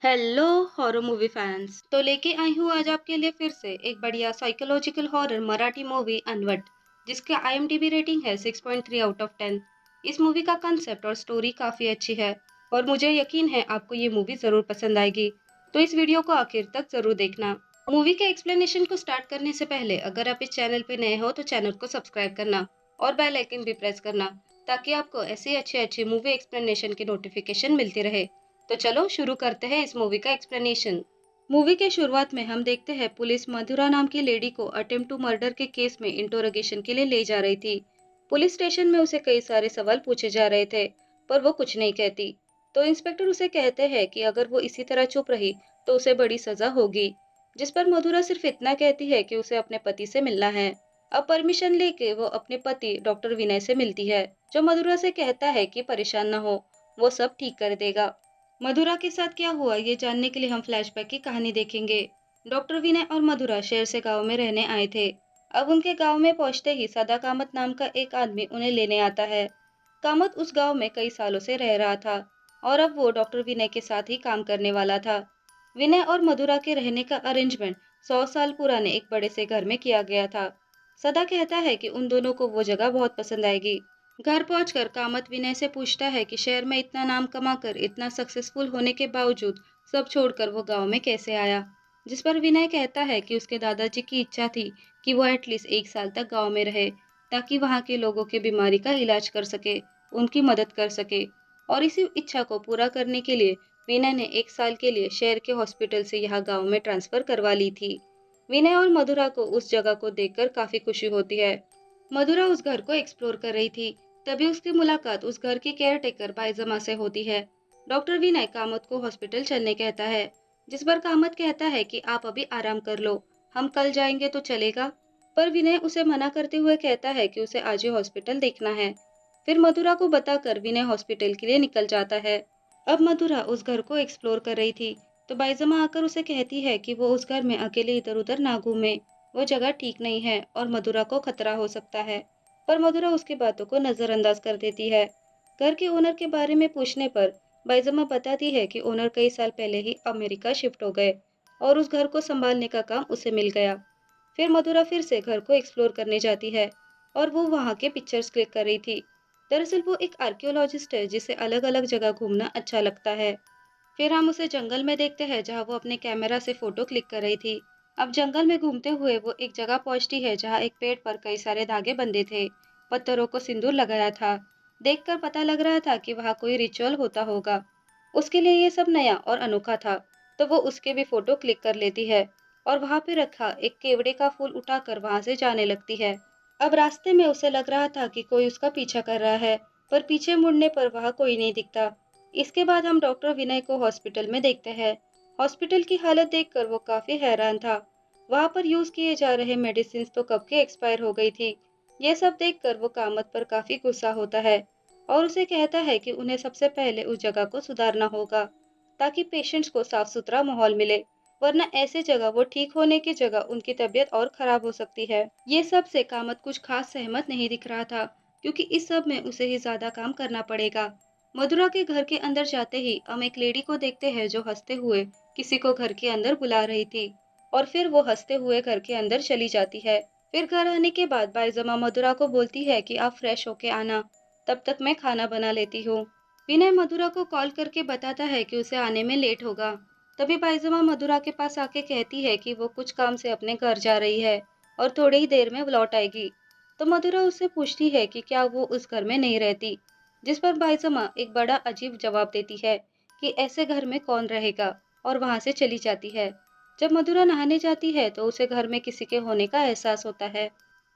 Hello horror movie fans. तो लेके आई हूँ आज आपके लिए फिर से एक बढ़िया साइकोलॉजिकल हॉरर मराठी मूवी अनवट, जिसका आईएमडीबी रेटिंग है 6.3 आउट ऑफ 10। इस मूवी का कंसेप्ट और स्टोरी काफी अच्छी है और मुझे यकीन है आपको ये मूवी जरूर पसंद आएगी। तो इस वीडियो को आखिर तक जरूर देखना। मूवी के एक्सप्लेनेशन को स्टार्ट करने से पहले अगर आप इस चैनल पे नए हो तो चैनल को सब्सक्राइब करना और बेल आइकन भी प्रेस करना, ताकि आपको ऐसी अच्छी अच्छी मूवी एक्सप्लेनेशन की नोटिफिकेशन मिलती रहे। तो चलो शुरू करते हैं इस मूवी का एक्सप्लेनेशन। मूवी के शुरुआत में हम देखते हैं पुलिस मधुरा नाम की लेडी को अटेम्प्ट टू मर्डर के केस में इंटरोगेशन के लिए ले जा रही थी। पुलिस स्टेशन में उसे कई सारे सवाल पूछे जा रहे थे, पर वो कुछ नहीं कहती। तो इंस्पेक्टर उसे कहते हैं कि अगर वो इसी तरह चुप रही तो उसे बड़ी सजा होगी। जिस पर मधुरा सिर्फ इतना कहती है कि उसे अपने पति से मिलना है। अब परमिशन लेके वो अपने पति डॉक्टर विनय से मिलती है, जो मधुरा से कहता है कि परेशान न हो, वो सब ठीक कर देगा। मधुरा के साथ क्या हुआ ये जानने के लिए हम फ्लैशबैक की कहानी देखेंगे। डॉक्टर विनय और मधुरा शहर से गांव में रहने आए थे। अब उनके गांव में पहुंचते ही सदा कामत नाम का एक आदमी उन्हें लेने आता है। कामत उस गांव में कई सालों से रह रहा था और अब वो डॉक्टर विनय के साथ ही काम करने वाला था। विनय और मधुरा के रहने का अरेंजमेंट 100 साल पुराने एक बड़े से घर में किया गया था। सदा कहता है कि उन दोनों को वो जगह बहुत पसंद आएगी। घर पहुंचकर कामत विनय से पूछता है कि शहर में इतना नाम कमाकर इतना सक्सेसफुल होने के बावजूद सब छोड़कर वो गांव में कैसे आया। जिस पर विनय कहता है कि उसके दादाजी की इच्छा थी कि वो एटलीस्ट 1 साल तक गांव में रहे, ताकि वहां के लोगों के बीमारी का इलाज कर सके, उनकी मदद कर सके। और इसी इच्छा को पूरा करने के लिए विनय ने 1 साल के लिए शहर के हॉस्पिटल से यहाँ गाँव में ट्रांसफर करवा ली थी। विनय और मधुरा को उस जगह को देखकर काफी खुशी होती है। मधुरा उस घर को एक्सप्लोर कर रही थी, तभी उसकी मुलाकात उस घर की केयर टेकर बाईजमा से होती है। डॉक्टर विनय कामत को हॉस्पिटल चलने कहता है, जिस पर कामत कहता है कि आप अभी आराम कर लो, हम कल जाएंगे तो चलेगा। पर विनय उसे मना करते हुए कहता है कि उसे आज ही हॉस्पिटल देखना है। फिर मधुरा को बताकर विनय हॉस्पिटल के लिए निकल जाता है। अब मधुरा उस घर को एक्सप्लोर कर रही थी, तो बाईजमा आकर उसे कहती है कि वो उस घर में अकेले इधर उधर ना घूमे, वो जगह ठीक नहीं है और मधुरा को खतरा हो सकता है। पर मधुरा उसकी बातों को नजरअंदाज कर देती है। घर के ओनर के बारे में पूछने पर बाईजमा बताती है कि ओनर कई साल पहले ही अमेरिका शिफ्ट हो गए और उस घर को संभालने का काम उसे मिल गया। फिर मधुरा फिर से घर को एक्सप्लोर करने जाती है और वो वहाँ के पिक्चर्स क्लिक कर रही थी। दरअसल वो एक आर्कियोलॉजिस्ट है जिसे अलग अलग जगह घूमना अच्छा लगता है। फिर हम उसे जंगल में देखते हैं जहाँ वो अपने कैमरा से फोटो क्लिक कर रही थी। अब जंगल में घूमते हुए वो एक जगह पहुंचती है जहाँ एक पेड़ पर कई सारे धागे बंधे थे, पत्थरों को सिंदूर लगाया था। देखकर पता लग रहा था कि वहाँ कोई रिचुअल होता होगा। उसके लिए ये सब नया और अनोखा था, तो वो उसके भी फोटो क्लिक कर लेती है और वहाँ पे रखा एक केवड़े का फूल उठाकर वहाँ से जाने लगती है। अब रास्ते में उसे लग रहा था कि कोई उसका पीछा कर रहा है, पर पीछे मुड़ने पर वहाँ कोई नहीं दिखता। इसके बाद हम डॉक्टर विनय को हॉस्पिटल में देखते हैं। हॉस्पिटल की हालत देखकर वो काफी हैरान था। वहां पर यूज किए जा रहे मेडिसिन तो कब के एक्सपायर हो गई थी। ये सब देखकर वो कामत पर काफी गुस्सा होता है और उसे कहता है कि उन्हें सबसे पहले उस जगह को सुधारना होगा, ताकि पेशेंट्स को साफ सुथरा माहौल मिले, वरना ऐसे जगह वो ठीक होने की जगह उनकी तबीयत और खराब हो सकती है। ये सब से कामत कुछ खास सहमत नहीं दिख रहा था, क्योंकि इस सब में उसे ही ज्यादा काम करना पड़ेगा। मधुरा के घर के अंदर जाते ही हम एक लेडी को देखते हैं जो हंसते हुए किसी को घर के अंदर बुला रही थी और फिर वो हंसते हुए घर के अंदर चली जाती है। फिर घर आने के बाद बाईजमा मधुरा को बोलती है कि आप फ्रेश होके आना, तब तक मैं खाना बना लेती हूँ। विनय मधुरा को कॉल करके बताता है कि उसे आने में लेट होगा। तभी बाईजमा मधुरा के पास आके कहती है कि वो कुछ काम से अपने घर जा रही है और थोड़ी ही देर में लौट आएगी। तो मधुरा उससे पूछती है कि क्या वो उस घर में नहीं रहती, जिस पर बाईजमा एक बड़ा अजीब जवाब देती है कि ऐसे घर में कौन रहेगा, और वहां से चली जाती है। जब मधुरा नहाने जाती है तो उसे घर में किसी के होने का एहसास होता है।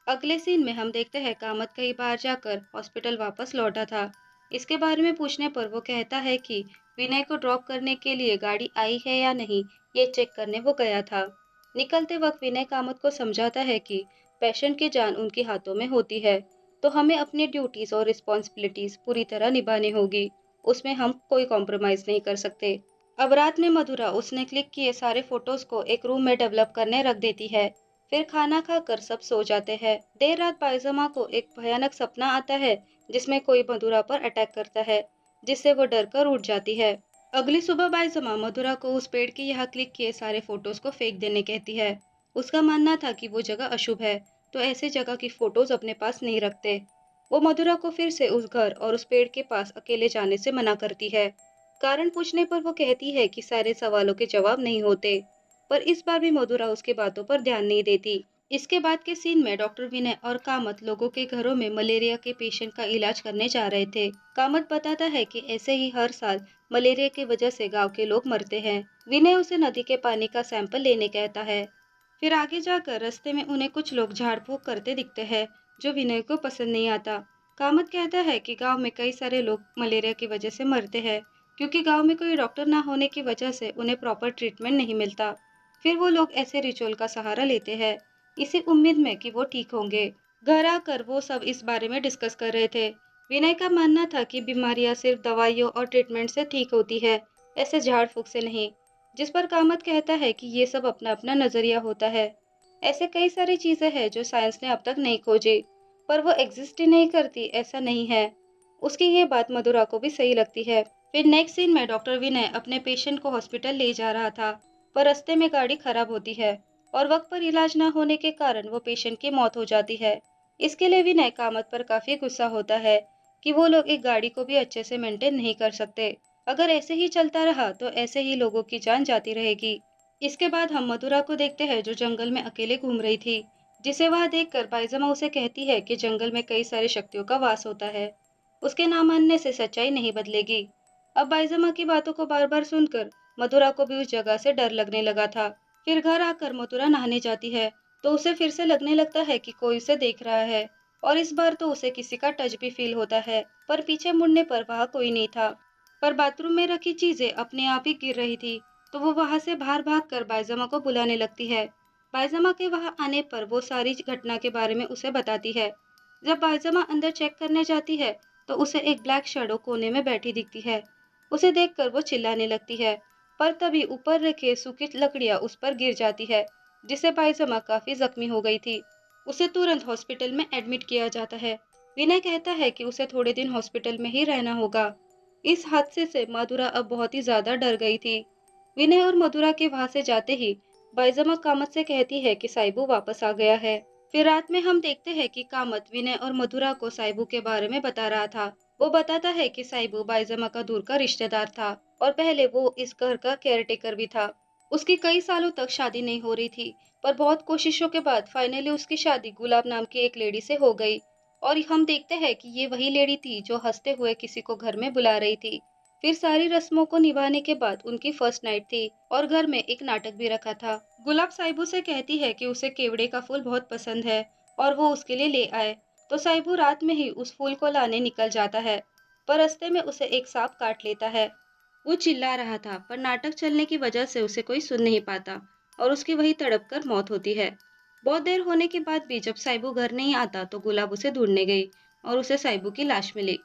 अगले सीन में हम देखते हैं कामत कई बार जाकर हॉस्पिटल वापस लौटा था। इसके बारे में पूछने पर वो कहता है कि विनय को ड्रॉप करने के लिए गाड़ी आई है या नहीं, ये चेक करने वो गया था। निकलते वक्त विनय कामत को समझाता है कि पेशेंट की जान उनके हाथों में होती है, तो हमें अपनी ड्यूटीज और रिस्पॉन्सिबिलिटीज पूरी तरह निभानी होगी, उसमें हम कोई कॉम्प्रोमाइज नहीं कर सकते। अब रात में मधुरा उसने क्लिक किए सारे फोटोज को एक रूम में डेवलप करने रख देती है। फिर खाना खाकर सब सो जाते हैं। देर रात बाईजमा को एक भयानक सपना आता है जिसमें कोई मधुरा पर अटैक करता है, जिससे वो डर कर उठ जाती है। अगली सुबह बाईजमा मधुरा को उस पेड़ के यहाँ क्लिक किए सारे फोटोज को फेंक देने कहती है। उसका मानना था कि वो जगह अशुभ है, तो ऐसे जगह की फोटोज अपने पास नहीं रखते। वो मधुरा को फिर से उस घर और उस पेड़ के पास अकेले जाने से मना करती है। कारण पूछने पर वो कहती है कि सारे सवालों के जवाब नहीं होते, पर इस बार भी मधुरा उसकी बातों पर ध्यान नहीं देती। इसके बाद के सीन में डॉक्टर विनय और कामत लोगों के घरों में मलेरिया के पेशेंट का इलाज करने जा रहे थे। कामत बताता है कि ऐसे ही हर साल मलेरिया की वजह से गांव के लोग मरते हैं। विनय उसे नदी के पानी का सैंपल लेने कहता है। फिर आगे जाकर रास्ते में उन्हें कुछ लोग झाड़ फूक करते दिखते हैं, जो विनय को पसंद नहीं आता। कामत कहता है कि गांव में कई सारे लोग मलेरिया की वजह से मरते हैं, क्योंकि गांव में कोई डॉक्टर ना होने की वजह से उन्हें प्रॉपर ट्रीटमेंट नहीं मिलता। फिर वो लोग ऐसे रिचुअल का सहारा लेते हैं, इसी उम्मीद में कि वो ठीक होंगे। घर आकर वो सब इस बारे में डिस्कस कर रहे थे। विनय का मानना था कि बीमारियां सिर्फ दवाइयों और ट्रीटमेंट से ठीक होती है, ऐसे झाड़ फूक से नहीं। जिस पर कामत कहता है कि ये सब अपना अपना नजरिया होता है। ऐसे कई सारी चीजें हैं जो साइंस ने अब तक नहीं खोजी, पर वो एग्जिस्ट ही नहीं करती ऐसा नहीं है। उसकी ये बात मधुरा को भी सही लगती है। फिर नेक्स्ट सीन में डॉक्टर विनय अपने पेशेंट को हॉस्पिटल ले जा रहा था, पर रास्ते में गाड़ी खराब होती है और वक्त पर इलाज न होने के कारण वो पेशेंट की मौत हो जाती है। इसके लिए विनय कामत पर काफी गुस्सा होता है कि वो लोग एक गाड़ी को भी अच्छे से मेंटेन नहीं कर सकते। अगर ऐसे ही चलता रहा तो ऐसे ही लोगों की जान जाती रहेगी। इसके बाद हम मधुरा को देखते हैं जो जंगल में अकेले घूम रही थी, जिसे वह देखकर बाईजमा उसे कहती है कि जंगल में कई सारी शक्तियों का वास होता है। उसके ना मानने से सच्चाई नहीं बदलेगी। अब बाईजमा की बातों को बार बार सुनकर मधुरा को भी उस जगह से डर लगने लगा था। फिर घर आकर मथुरा नहाने जाती है, तो उसे फिर से लगने लगता है कि कोई उसे देख रहा है, और इस बार तो उसे किसी का टच भी फील होता है। पर पीछे मुड़ने पर वहाँ कोई नहीं था, पर बाथरूम में रखी चीजें अपने आप ही गिर रही थी। तो वो वहाँ से बाहर भागकर बाईजमा को बुलाने लगती है। बाईजमा के वहाँ आने पर वो सारी घटना के बारे में उसे बताती है। जब बाईजमा अंदर चेक करने जाती है, तो उसे एक ब्लैक शैडो कोने में बैठी दिखती है। उसे देखकर वो चिल्लाने लगती है, पर तभी ऊपर रखे सूखी लकड़ियां उस पर गिर जाती है, जिससे बाईजमा काफी जख्मी हो गई थी। उसे तुरंत हॉस्पिटल में एडमिट किया जाता है। विनय कहता है कि उसे थोड़े दिन हॉस्पिटल में ही रहना होगा। इस हादसे से मधुरा अब बहुत ही ज्यादा डर गई थी। विनय और मधुरा के वहां से जाते ही बाईजमा कामत से कहती है कि साइबू वापस आ गया है। फिर रात में हम देखते हैं कि कामत विनय और मधुरा को साइबू के बारे में बता रहा था। वो बताता है कि साइबू बाईजमा का दूर का रिश्तेदार था और पहले वो इस घर का केयरटेकर भी था। उसकी कई सालों तक शादी नहीं हो रही थी, पर बहुत कोशिशों के बाद फाइनली उसकी शादी गुलाब नाम की एक लेडी से हो गई। और हम देखते हैं कि ये वही लेडी थी जो हंसते हुए किसी को घर में बुला रही थी। फिर सारी रस्मों को निभाने के बाद उनकी फर्स्ट नाइट थी और घर में एक नाटक भी रखा था। गुलाब साइबू से कहती है कि उसे केवड़े का फूल बहुत पसंद है और वो उसके लिए ले आए। तो साइबू रात में ही उस फूल को लाने निकल जाता है, पर रास्ते में उसे एक सांप काट लेता है। वो चिल्ला रहा था, पर नाटक चलने की वजह से उसे कोई सुन नहीं पाता और उसकी वही तड़प कर मौत होती है। बहुत देर होने के बाद भी जब साइबू घर नहीं आता तो गुलाब उसे ढूंढने गई और उसे साइबू की लाश मिली।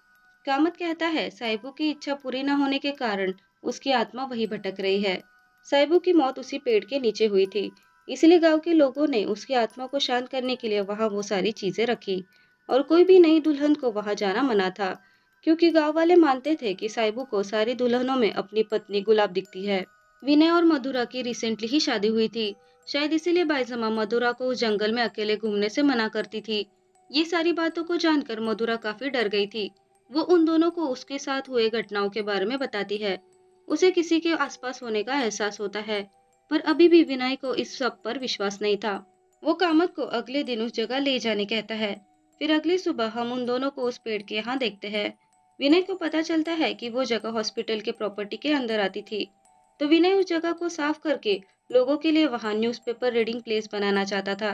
कामत कहता है साइबू की इच्छा पूरी न होने के कारण उसकी आत्मा वही भटक रही है। साइबू की मौत उसी पेड़ के नीचे हुई थी, इसलिए गांव के लोगों ने उसकी आत्मा को शांत करने के लिए वहां वो सारी चीजें रखी। और कोई भी नई दुल्हन को वहां जाना मना था, क्योंकि गांव वाले मानते थे कि साइबू को सारी दुल्हनों में अपनी पत्नी गुलाब दिखती है। विनय और मधुरा की रिसेंटली ही शादी हुई थी, शायद इसीलिए बाईजमा मधुरा को उस जंगल में अकेले घूमने से मना करती थी। ये सारी बातों को जानकर मधुरा काफी डर गई थी। वो उन दोनों को उसके साथ हुए घटनाओं के बारे में बताती है। उसे किसी के आसपास होने का एहसास होता है, पर अभी भी विनय को इस सब पर विश्वास नहीं था। वो कामत को अगले दिन उस जगह ले जाने कहता है। फिर अगली सुबह हम उन दोनों को उस पेड़ के यहाँ देखते हैं। विनय को पता चलता है कि वो जगह हॉस्पिटल के प्रॉपर्टी के अंदर आती थी, तो विनय उस जगह को साफ करके लोगों के लिए वहां न्यूज़पेपर रीडिंग प्लेस बनाना चाहता था,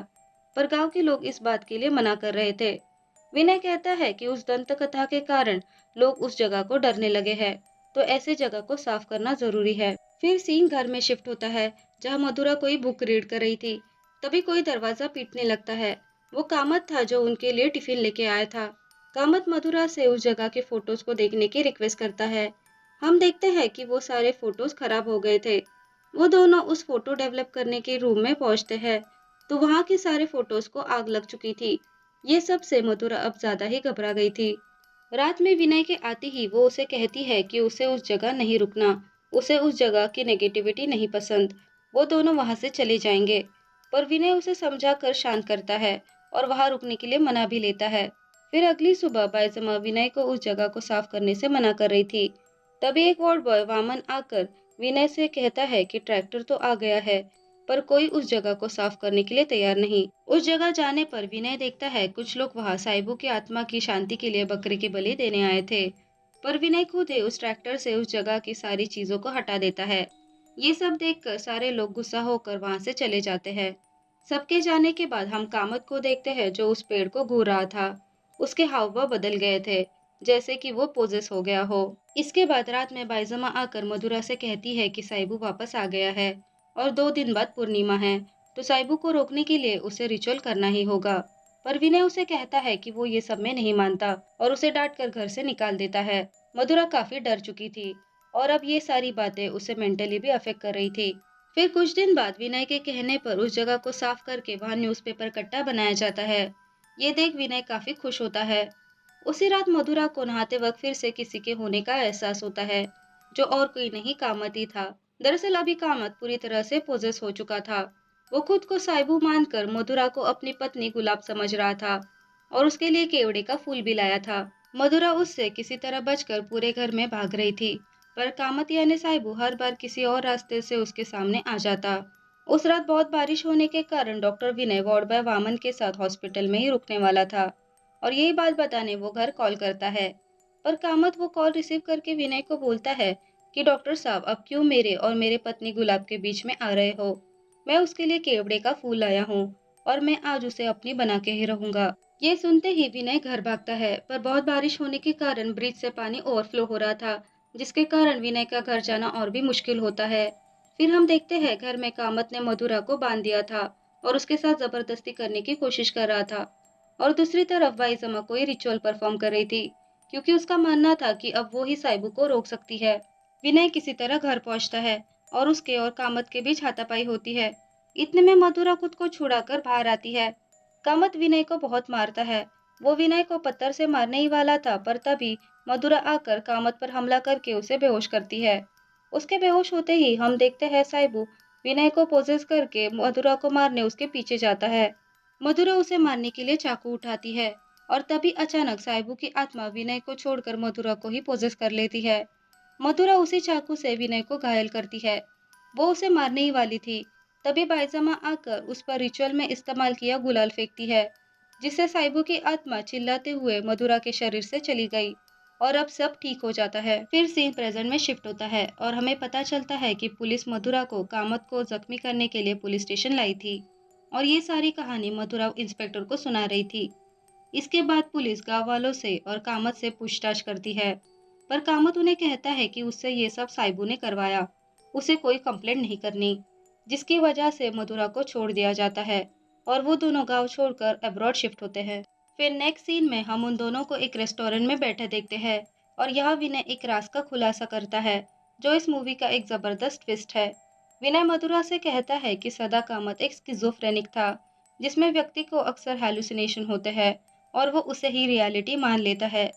पर गांव के लोग इस बात के लिए मना कर रहे थे। विनय कहता है कि उस दंत कथा के कारण लोग उस जगह को डरने लगे हैं, तो ऐसे जगह को साफ करना जरूरी है। फिर सीन घर में शिफ्ट होता है, जहाँ मधुरा कोई बुक रीड कर रही थी। तभी कोई दरवाजा पीटने लगता है। वो कामत था जो उनके लिए टिफिन लेके आया था। कामत मधुरा से उस जगह के फोटोज को देखने की रिक्वेस्ट करता है। हम देखते हैं कि वो सारे फोटोज खराब हो गए थे। वो दोनों उस फोटो डेवलप करने के रूम में पहुंचते हैं, तो वहां के सारे फोटोज को आग लग चुकी थी। ये सब से मधुरा अब ज्यादा ही घबरा गई थी। रात में विनय के आते ही वो उसे कहती है कि उसे उस जगह नहीं रुकना, उसे उस जगह की नेगेटिविटी नहीं पसंद। वो दोनों वहां से चले जाएंगे, पर विनय उसे समझाकर शांत करता है और वहां रुकने के लिए मना भी लेता है। फिर अगली सुबह बाईजमा विनय को उस जगह को साफ करने से मना कर रही थी। तभी एक वार्ड बॉय वामन आकर विनय से कहता है कि ट्रैक्टर तो आ गया है, पर कोई उस जगह को साफ करने के लिए तैयार नहीं। उस जगह जाने पर विनय देखता है कुछ लोग वहां साइबू की आत्मा की शांति के लिए बकरे की बलि देने आए थे, पर विनय खुद ही उस ट्रैक्टर से उस जगह की सारी चीजों को हटा देता है। ये सब देखकर सारे लोग गुस्सा होकर वहां से चले जाते हैं। सबके जाने के बाद हम कामत को देखते हैं जो उस पेड़ को घूर रहा था। उसके हाव भाव बदल गए थे, जैसे कि वो पोजेस हो गया हो। इसके बाद रात में बाईजमा आकर मधुरा से कहती है कि साइबू वापस आ गया है और 2 दिन बाद पूर्णिमा है, तो साइबू को रोकने के लिए उसे रिचुअल करना ही होगा। पर विनय उसे कहता है कि वो ये सब में नहीं मानता और उसे डांट कर घर से निकाल देता है। मधुरा काफी डर चुकी थी और अब ये सारी बातें उसे मेंटली भी अफेक्ट कर रही थी। फिर कुछ दिन बाद विनय के कहने पर उस जगह को साफ करके वहां न्यूज़पेपर कट्टा बनाया जाता है। ये देख विनय काफी खुश होता है। उसी रात मधुरा को नहाते वक्त फिर से किसी के होने का एहसास होता है, जो और कोई नहीं कामत ही था। दरअसल अभी कामत पूरी तरह से पोजेस हो चुका था। वो खुद को साइबू मानकर मधुरा को अपनी पत्नी गुलाब समझ रहा था और उसके लिए केवड़े का फूल भी लाया था। मधुरा उससे किसी तरह बचकर पूरे घर में भाग रही थी, पर कामत यानी साइबू हर बार किसी और रास्ते से उसके सामने आ जाता। उस रात बहुत बारिश होने के कारण डॉक्टर विनय वार्ड बॉय वामन के साथ हॉस्पिटल में ही रुकने वाला था और यही बात बताने वो घर कॉल करता है। पर कामत वो कॉल रिसीव करके विनय को बोलता है कि डॉक्टर साहब अब क्यों मेरे और मेरे पत्नी गुलाब के बीच में आ रहे हो। मैं उसके लिए केवड़े का फूल लाया हूँ और मैं आज उसे अपनी बना के ही रहूंगा। ये सुनते ही विनय घर भागता है, पर बहुत बारिश होने के कारण ब्रिज से पानी ओवरफ्लो हो रहा था, जिसके कारण विनय का घर जाना और भी मुश्किल होता है। फिर हम देखते हैं घर में कामत ने मधुरा को बांध दिया था और उसके साथ जबरदस्ती करने की कोशिश कर रहा था, और दूसरी तरफ बाईजमा कोई रिचुअल परफॉर्म कर रही थी, क्योंकि उसका मानना था कि अब वो ही साइबू को रोक सकती है। विनय किसी तरह घर पहुंचता है और उसके और कामत के बीच हाथापाई होती है। इतने में मधुरा खुद को छुड़ाकर बाहर आती है। कामत विनय को बहुत मारता है। वो विनय को पत्थर से मारने ही वाला था, पर तभी मधुरा आकर कामत पर हमला करके उसे बेहोश करती है। उसके बेहोश होते ही हम देखते हैं साइबू विनय को पोजेस करके मधुरा को मारने उसके पीछे जाता है। मधुरा उसे मारने के लिए चाकू उठाती है और तभी अचानक साइबू की आत्मा विनय को छोड़कर मधुरा को ही पोजेस कर लेती है। मधुरा उसी चाकू से विनय को घायल करती है। वो उसे मारने ही वाली थी, तभी बाईजमा आकर उस पर रिचुअल में इस्तेमाल किया गुलाल फेंकती है, जिससे साइबू की आत्मा चिल्लाते हुए मधुरा के शरीर से चली गई और अब सब ठीक हो जाता है। फिर सीन प्रेजेंट में शिफ्ट होता है और हमें पता चलता है कि पुलिस मधुरा को कामत को जख्मी करने के लिए पुलिस स्टेशन लाई थी और ये सारी कहानी मधुरा इंस्पेक्टर को सुना रही थी। इसके बाद पुलिस गांव वालों से और कामत से पूछताछ करती है, पर कामत उन्हें कहता है कि उससे ये सब साइबू ने करवाया, उसे कोई कंप्लेंट नहीं करनी, जिसकी वजह से मधुरा को छोड़ दिया जाता है और वो दोनों गांव छोड़कर अब्रॉड शिफ्ट होते हैं। फिर नेक्स्ट सीन में हम उन दोनों को एक रेस्टोरेंट में बैठे देखते हैं और यहाँ विनय एक राज का खुलासा करता है, जो इस मूवी का एक जबरदस्त ट्विस्ट है। विनय मधुरा से कहता है कि सदा कामत एक स्किज़ोफ्रेनिक था, जिसमें व्यक्ति को अक्सर हैलुसिनेशन होते हैं और वो उसे ही रियलिटी मान लेता है।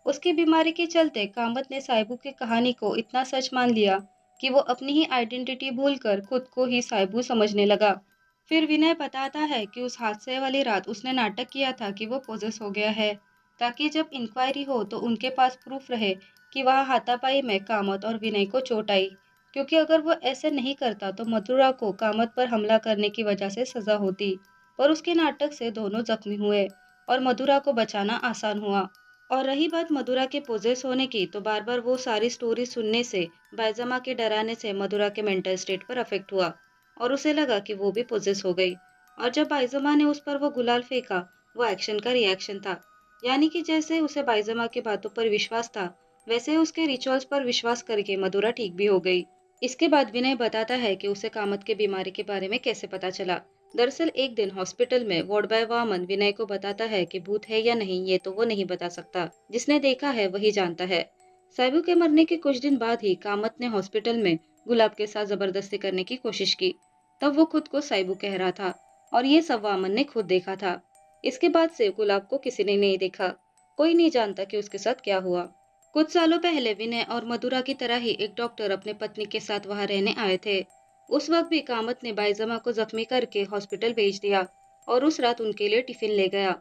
उसकी बीमारी के चलते कामत ने साइबू की कहानी को इतना सच मान लिया कि वो अपनी ही आइडेंटिटी भूलकर खुद को ही साइबू समझने लगा। फिर विनय बताता है कि उस हादसे वाली रात उसने नाटक किया था कि वो पोजेस हो गया है, ताकि जब इंक्वायरी हो तो उनके पास प्रूफ रहे कि वहाँ हाथापाई में कामत और विनय को चोट आई, क्योंकि अगर वो ऐसे नहीं करता तो मथुरा को कामत पर हमला करने की वजह से सजा होती। पर उसके नाटक से दोनों जख्मी हुए और मधुरा को बचाना आसान हुआ। और रही बात मधुरा के पोजेस होने की, तो बार बार वो सारी स्टोरी सुनने से, बाईजमा के डराने से मधुरा के मेंटल स्टेट पर अफेक्ट हुआ और उसे लगा कि वो भी पोजेस हो गई। और जब बाईजमा ने उस पर वो गुलाल फेंका, वो एक्शन का रिएक्शन था, यानी कि जैसे उसे बाईजमा की बातों पर विश्वास था, वैसे उसके रिचुअल्स पर विश्वास करके मधुरा ठीक भी हो गई। इसके बाद विनय बताता है कि उसे कामत की बीमारी के बारे में कैसे पता चला। दरअसल एक दिन हॉस्पिटल में वार्ड बॉय वामन विनय को बताता है कि भूत है या नहीं ये तो वो नहीं बता सकता, जिसने देखा है वही जानता है। साइबू के मरने के कुछ दिन बाद ही कामत ने हॉस्पिटल में गुलाब के साथ जबरदस्ती करने की कोशिश की। तब वो खुद को साइबू कह रहा था और ये सब वामन ने खुद देखा था। इसके बाद से गुलाब को किसी ने नहीं देखा, कोई नहीं जानता कि उसके साथ क्या हुआ। कुछ सालों पहले विनय और मधुरा की तरह ही एक डॉक्टर अपने पत्नी के साथ वहां रहने आए थे। उस वक्त भी कामत ने बाईजमा को जख्मी करके हॉस्पिटल भेज दिया और उस रात उनके लिए टिफिन ले गया।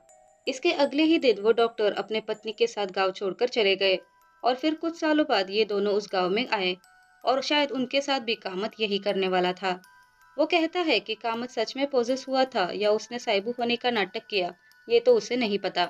इसके अगले ही दिन वो डॉक्टर अपने पत्नी के साथ गांव छोड़कर चले गए और फिर कुछ सालों बाद ये दोनों उस गांव में आए और शायद उनके साथ भी कामत यही करने वाला था। वो कहता है कि कामत सच में पोजेस हुआ था या उसने साइबू होने का नाटक किया, ये तो उसे नहीं पता।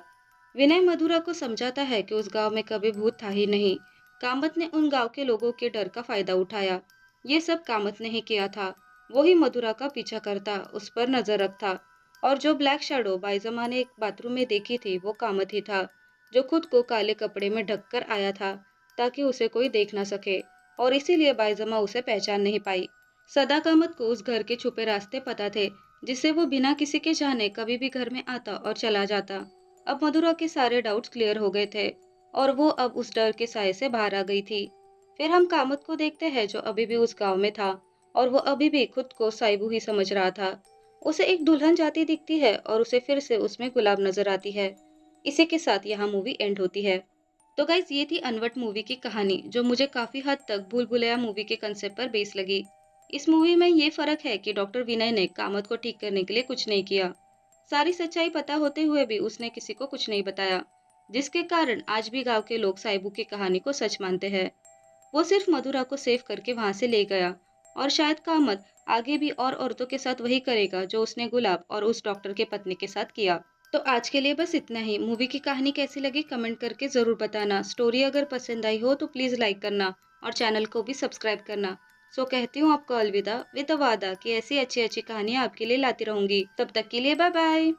विनय मधुरा को समझाता है कि उस गांव में कभी भूत था ही नहीं। कामत ने उन गांव के लोगों के डर का फायदा उठाया। ये सब कामत ने ही किया था। वो ही मधुरा का पीछा करता, उस पर नजर रखता। और जो ब्लैक शैडो बाईजमा ने एक बाथरूम में देखी थी वो कामत ही था, जो खुद को काले कपड़े में ढक कर आया था ताकि उसे कोई देख ना सके। और इसीलिए बाईजमा उसे पहचान नहीं पाई। सदा कामत को उस घर के छुपे रास्ते पता थे, जिससे वो बिना किसी के जाने कभी भी घर में आता और चला जाता। अब मधुरा के सारे डाउट्स क्लियर हो गए थे और वो अब उस डर के साए से बाहर आ गई थी। फिर हम कामत को देखते हैं जो अभी भी उस गांव में था और वो अभी भी खुद को साइबू ही समझ रहा था। उसे एक दुल्हन जाती दिखती है और उसे फिर से उसमें गुलाब नजर आती है। इसी के साथ यहाँ मूवी एंड होती है। तो गाइज ये थी अनवट मूवी की कहानी, जो मुझे काफी हद तक भूल भुलैया मूवी के कंसेप्ट पर बेस लगी। इस मूवी में ये फर्क है कि डॉक्टर विनय ने कामत को ठीक करने के लिए कुछ नहीं किया। सारी सच्चाई पता होते हुए भी उसने किसी को कुछ नहीं बताया, जिसके कारण आज भी गांव के लोग साइबू की कहानी को सच मानते हैं। वो सिर्फ मधुरा को सेव करके वहां से ले गया और शायद कामत आगे भी और औरतों के साथ वही करेगा जो उसने गुलाब और उस डॉक्टर के पत्नी के साथ किया। तो आज के लिए बस इतना ही। मूवी की कहानी कैसी लगी कमेंट करके जरूर बताना। स्टोरी अगर पसंद आई हो तो प्लीज लाइक करना और चैनल को भी सब्सक्राइब करना। सो कहती हूँ आपको अलविदा, विद वादा कि ऐसी अच्छी अच्छी कहानियां आपके लिए लाती रहूंगी। तब तक के लिए बाय बाय।